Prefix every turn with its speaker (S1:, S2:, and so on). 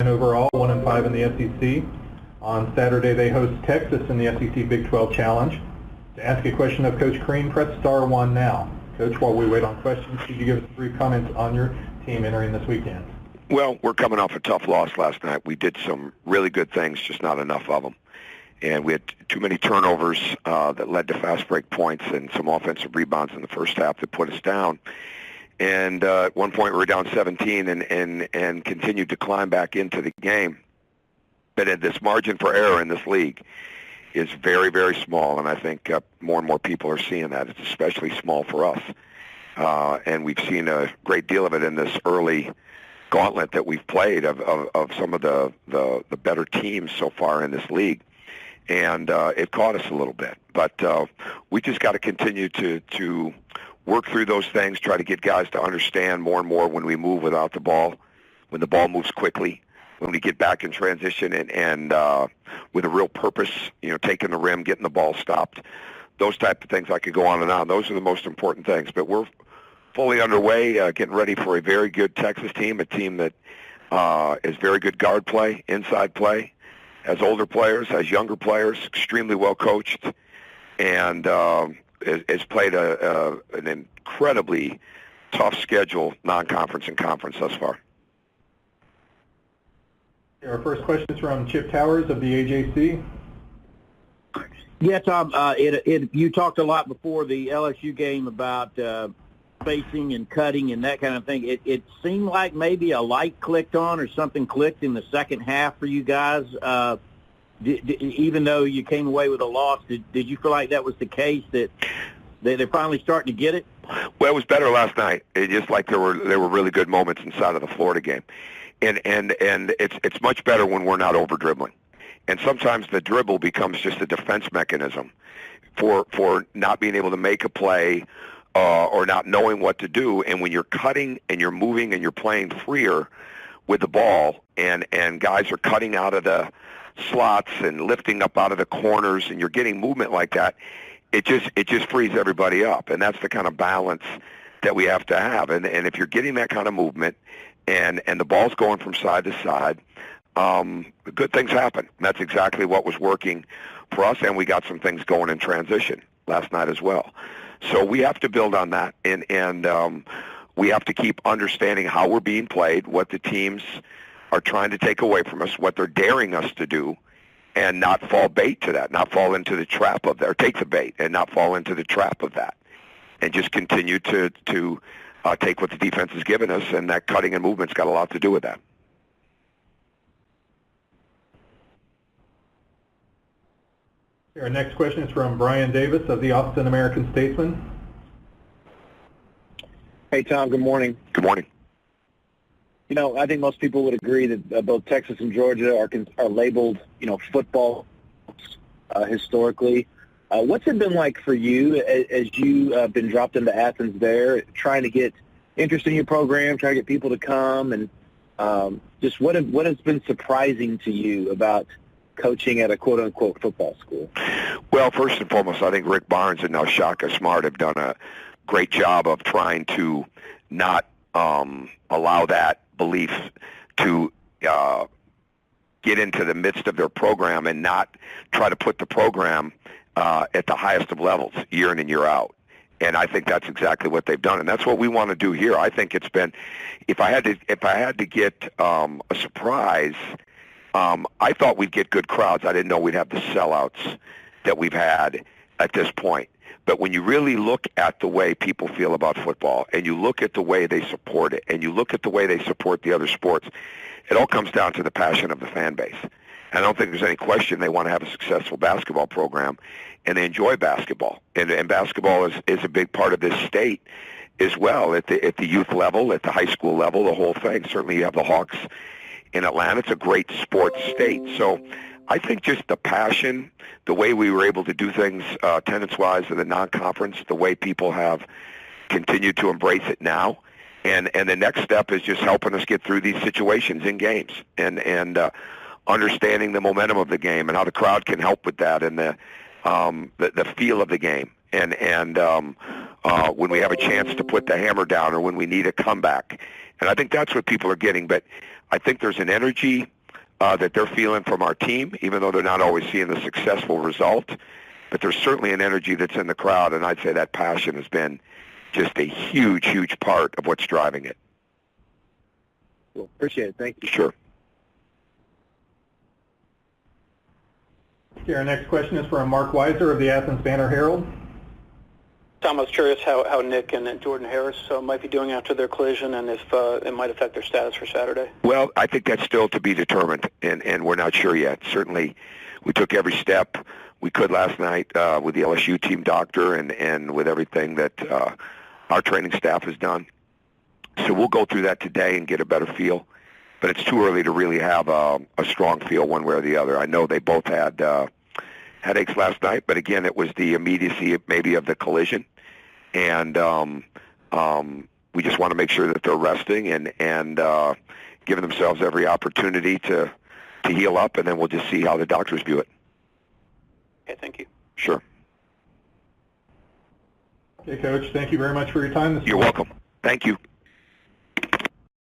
S1: overall, 1-5 in the SEC. On Saturday, they host Texas in the SEC Big 12 Challenge. To ask a question of Coach Crean, press *1 now. Coach, while we wait on questions, could you give us brief comments on your team entering this weekend?
S2: Well, we're coming off a tough loss last night. We did some really good things, just not enough of them. And we had too many turnovers that led to fast break points and some offensive rebounds in the first half that put us down. And at one point we were down 17 and continued to climb back into the game. But this margin for error in this league is very, very small, and I think more and more people are seeing that. It's especially small for us. And we've seen a great deal of it in this early gauntlet that we've played of some of the better teams so far in this league. And it caught us a little bit. But we just got to continue to work through those things, try to get guys to understand more and more when we move without the ball, when the ball moves quickly, when we get back in transition and with a real purpose, taking the rim, getting the ball stopped, those type of things. I could go on and on. Those are the most important things. But we're fully underway, getting ready for a very good Texas team, a team that is very good guard play, inside play, has older players, has younger players, extremely well coached, and has played an incredibly tough schedule, non-conference and conference thus far.
S1: Our first question is from Chip Towers of the AJC.
S3: Yeah, Tom, you talked a lot before the LSU game about spacing and cutting and that kind of thing. It seemed like maybe a light clicked on or something clicked in the second half for you guys. Even though you came away with a loss, did you feel like that was the case, that they're finally starting to get it?
S2: Well, it was better last night. It just like there were really good moments inside of the Florida game. And it's much better when we're not over dribbling. And sometimes the dribble becomes just a defense mechanism for not being able to make a play or not knowing what to do. And when you're cutting and you're moving and you're playing freer with the ball and guys are cutting out of the slots and lifting up out of the corners and you're getting movement like that, it just frees everybody up. And that's the kind of balance that we have to have. And if you're getting that kind of movement and the ball's going from side to side, good things happen. And that's exactly what was working for us, and we got some things going in transition last night as well. So we have to build on that, and we have to keep understanding how we're being played, what the teams are trying to take away from us, what they're daring us to do, and not fall bait to that, not fall into the trap of that, or take the bait and not fall into the trap of that, and just continue to take what the defense has given us, and that cutting and movement's got a lot to do with that.
S1: Our next question is from Brian Davis of the Austin American-Statesman.
S4: Hey, Tom, good morning.
S2: Good morning.
S4: I think most people would agree that both Texas and Georgia are labeled, football historically. What's it been like for you as you have been dropped into Athens there, trying to get interest in your program, trying to get people to come, and just what has been surprising to you about coaching at a quote-unquote football school?
S2: Well, first and foremost, I think Rick Barnes and now Shaka Smart have done a great job of trying to not allow that belief to get into the midst of their program and not try to put the program at the highest of levels year in and year out. And I think that's exactly what they've done, and that's what we want to do here. I think it's been, if I had to get a surprise, I thought we'd get good crowds. I didn't know we'd have the sellouts that we've had at this point. But when you really look at the way people feel about football, and you look at the way they support it, and you look at the way they support the other sports, it all comes down to the passion of the fan base. And I don't think there's any question they want to have a successful basketball program, and they enjoy basketball. And basketball is a big part of this state as well, at the youth level, at the high school level, the whole thing. Certainly you have the Hawks in Atlanta. It's a great sports state. So I think just the passion, the way we were able to do things attendance-wise in the non-conference, the way people have continued to embrace it now, and the next step is just helping us get through these situations in games and understanding the momentum of the game and how the crowd can help with that and the feel of the game and when we have a chance to put the hammer down or when we need a comeback. And I think that's what people are getting. But I think there's an energy that they're feeling from our team, even though they're not always seeing the successful result. But there's certainly an energy that's in the crowd, and I'd say that passion has been just a huge, huge part of what's driving it.
S4: Well, appreciate it. Thank you.
S2: Sure.
S1: Okay, our next question is from Mark Weiser of the Athens Banner-Herald.
S5: Tom, I was curious how Nick and Jordan Harris might be doing after their collision, and if it might affect their status for Saturday.
S2: Well, I think that's still to be determined, and we're not sure yet. Certainly, we took every step we could last night with the LSU team doctor and with everything that our training staff has done. So we'll go through that today and get a better feel. But it's too early to really have a strong feel one way or the other. I know they both had headaches last night, but again, it was the immediacy maybe of the collision. And we just want to make sure that they're resting and giving themselves every opportunity to heal up, and then we'll just see how the doctors view it.
S5: Okay, thank you.
S2: Sure.
S1: Okay, Coach, thank you very much for your time this
S2: You're
S1: morning.
S2: welcome. Thank you.